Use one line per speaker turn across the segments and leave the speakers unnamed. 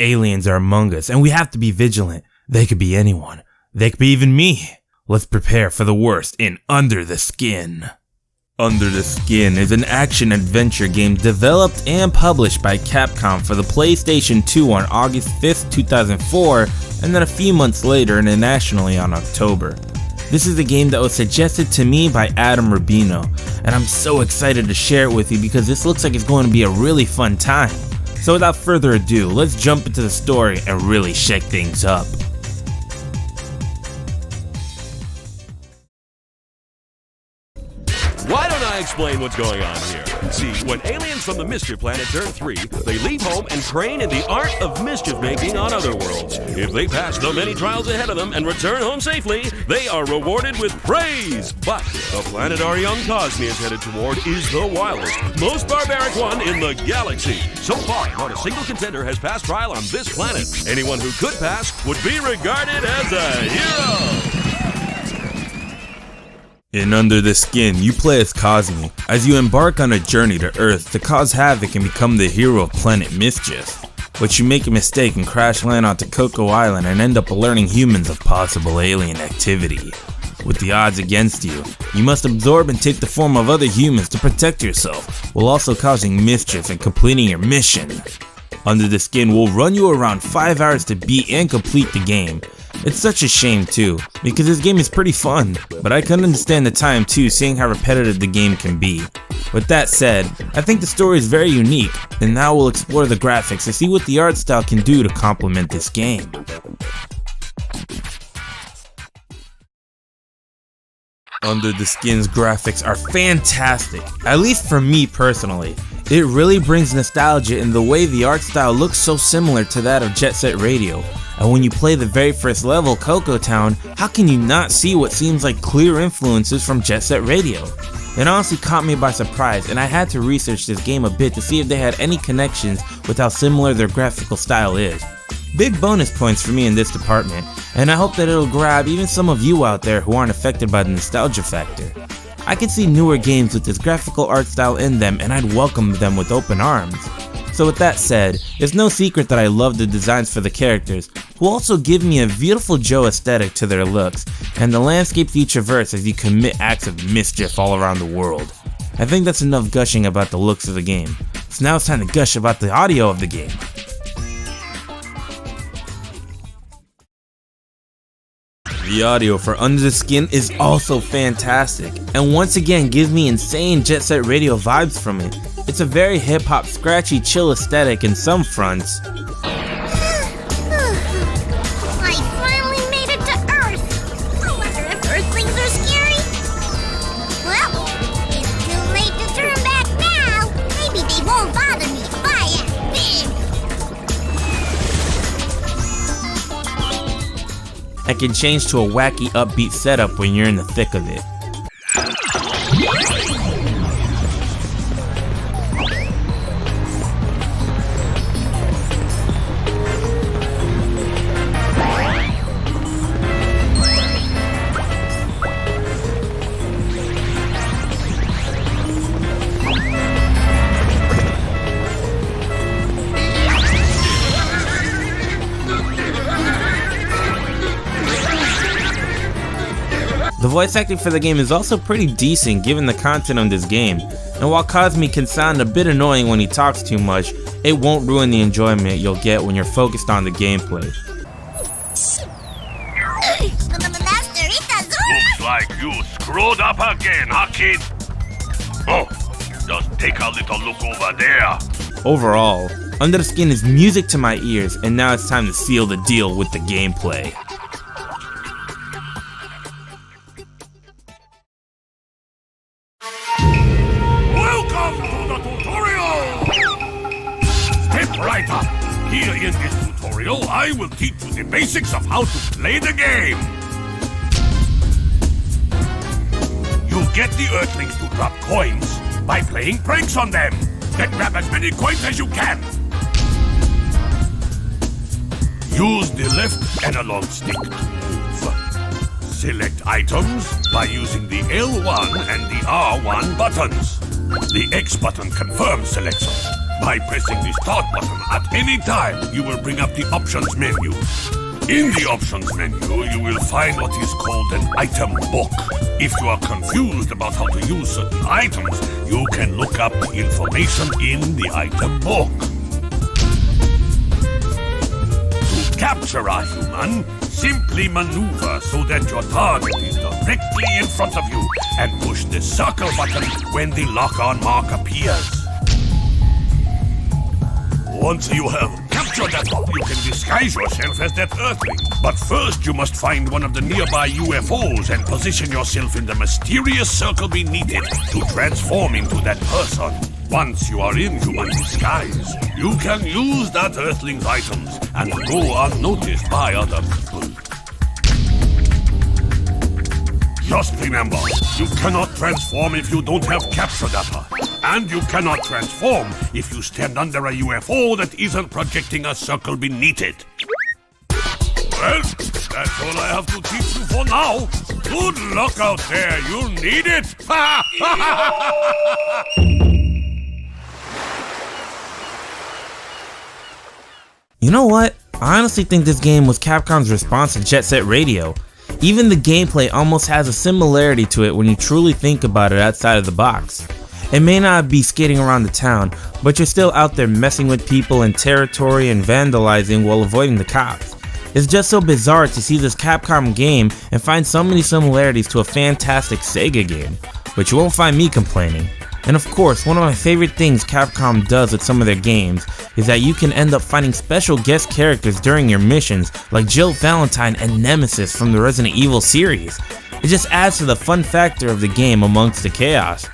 Aliens are among us, and we have to be vigilant. They could be anyone. They could be even me. Let's prepare for the worst in Under the Skin. Under the Skin is an action-adventure game developed and published by Capcom for the PlayStation 2 on August 5th, 2004, and then a few months later internationally on October. This is a game that was suggested to me by Adam Rubino, and I'm so excited to share it with you because this looks like it's going to be a really fun time. So without further ado, let's jump into the story and really shake things up.
Why don't I explain what's going on here? See, when aliens from the Mischief Planet turn 3, they leave home and train in the art of mischief making on other worlds. If they pass the many trials ahead of them and return home safely, they are rewarded with praise. But the planet our young Cosme is headed toward is the wildest, most barbaric one in the galaxy. So far, not a single contender has passed trial on this planet. Anyone who could pass would be regarded as a hero.
In Under the Skin, you play as Cosme, as you embark on a journey to Earth to cause havoc and become the hero of Planet Mischief. But you make a mistake and crash land onto Coco Island and end up alerting humans of possible alien activity. With the odds against you, you must absorb and take the form of other humans to protect yourself, while also causing mischief and completing your mission. Under the Skin will run you around 5 hours to beat and complete the game. It's such a shame too, because this game is pretty fun, but I can understand the time too, seeing how repetitive the game can be. With that said, I think the story is very unique, and now we'll explore the graphics to see what the art style can do to complement this game. Under the Skin's graphics are fantastic, at least for me personally. It really brings nostalgia in the way the art style looks so similar to that of Jet Set Radio. And when you play the very first level, Coco Town, how can you not see what seems like clear influences from Jet Set Radio? It honestly caught me by surprise, and I had to research this game a bit to see if they had any connections with how similar their graphical style is. Big bonus points for me in this department, and I hope that it'll grab even some of you out there who aren't affected by the nostalgia factor. I could see newer games with this graphical art style in them, and I'd welcome them with open arms. So with that said, it's no secret that I love the designs for the characters, who also give me a beautiful Joe aesthetic to their looks, and the landscapes you traverse as you commit acts of mischief all around the world. I think that's enough gushing about the looks of the game, so now it's time to gush about the audio of the game. The audio for Under the Skin is also fantastic, and once again gives me insane Jet Set Radio vibes from it. It's a very hip-hop, scratchy, chill aesthetic in some fronts.
I finally made it to Earth! I wonder if Earthlings are scary? Well, it's too late to turn back now. Maybe they won't bother me if I act big.
I can change to a wacky, upbeat setup when you're in the thick of it. The voice acting for the game is also pretty decent given the content of this game, and while Cosme can sound a bit annoying when he talks too much, it won't ruin the enjoyment you'll get when you're focused on the gameplay.
Master Itazura?
Looks like you screwed up again, huh, kid? Oh, just take a little look over there.
Overall, Under the Skin is music to my ears, and now it's time to seal the deal with the gameplay.
Right up. Here in this tutorial, I will teach you the basics of how to play the game. You get the Earthlings to drop coins by playing pranks on them. Then grab as many coins as you can. Use the left analog stick to move. Select items by using the L1 and the R1 buttons. The X button confirms selection. By pressing the Start button at any time, you will bring up the Options menu. In the Options menu, you will find what is called an item book. If you are confused about how to use certain items, you can look up the information in the item book. To capture a human, simply maneuver so that your target is directly in front of you and push the circle button when the lock-on mark appears. Once you have captured that one, you can disguise yourself as that Earthling. But first you must find one of the nearby UFOs and position yourself in the mysterious circle beneath it to transform into that person. Once you are in human disguise, you can use that Earthling's items and go unnoticed by other people. Just remember, you cannot transform if you don't have capture data. And you cannot transform if you stand under a UFO that isn't projecting a circle beneath it. Well, that's all I have to teach you for now. Good luck out there, you'll need it.
You know what? I honestly think this game was Capcom's response to Jet Set Radio. Even the gameplay almost has a similarity to it when you truly think about it outside of the box. It may not be skating around the town, but you're still out there messing with people and territory and vandalizing while avoiding the cops. It's just so bizarre to see this Capcom game and find so many similarities to a fantastic Sega game, but you won't find me complaining. And of course, one of my favorite things Capcom does with some of their games is that you can end up finding special guest characters during your missions, like Jill Valentine and Nemesis from the Resident Evil series. It just adds to the fun factor of the game amongst the chaos.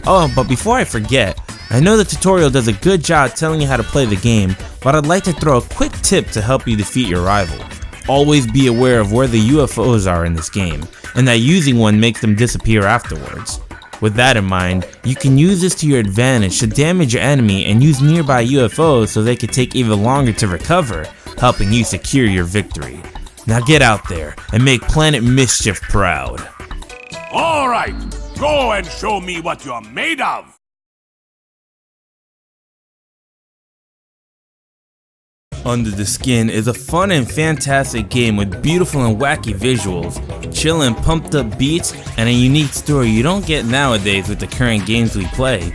Oh, but before I forget, I know the tutorial does a good job telling you how to play the game, but I'd like to throw a quick tip to help you defeat your rival. Always be aware of where the UFOs are in this game, and that using one makes them disappear afterwards. With that in mind, you can use this to your advantage to damage your enemy and use nearby UFOs so they can take even longer to recover, helping you secure your victory. Now get out there and make Planet Mischief proud.
Alright, go and show me what you're made of.
Under the Skin is a fun and fantastic game with beautiful and wacky visuals, chill and pumped up beats, and a unique story you don't get nowadays with the current games we play.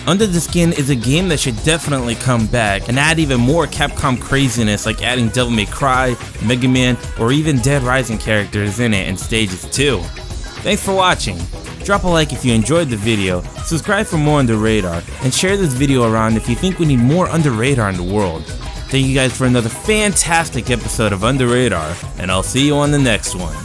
Under the Skin is a game that should definitely come back and add even more Capcom craziness, like adding Devil May Cry, Mega Man, or even Dead Rising characters in it and stages too. Thanks for watching. Drop a like if you enjoyed the video, subscribe for more UnderRadar, and share this video around if you think we need more UnderRadar in the world. Thank you guys for another fantastic episode of UnderRadar, and I'll see you on the next one.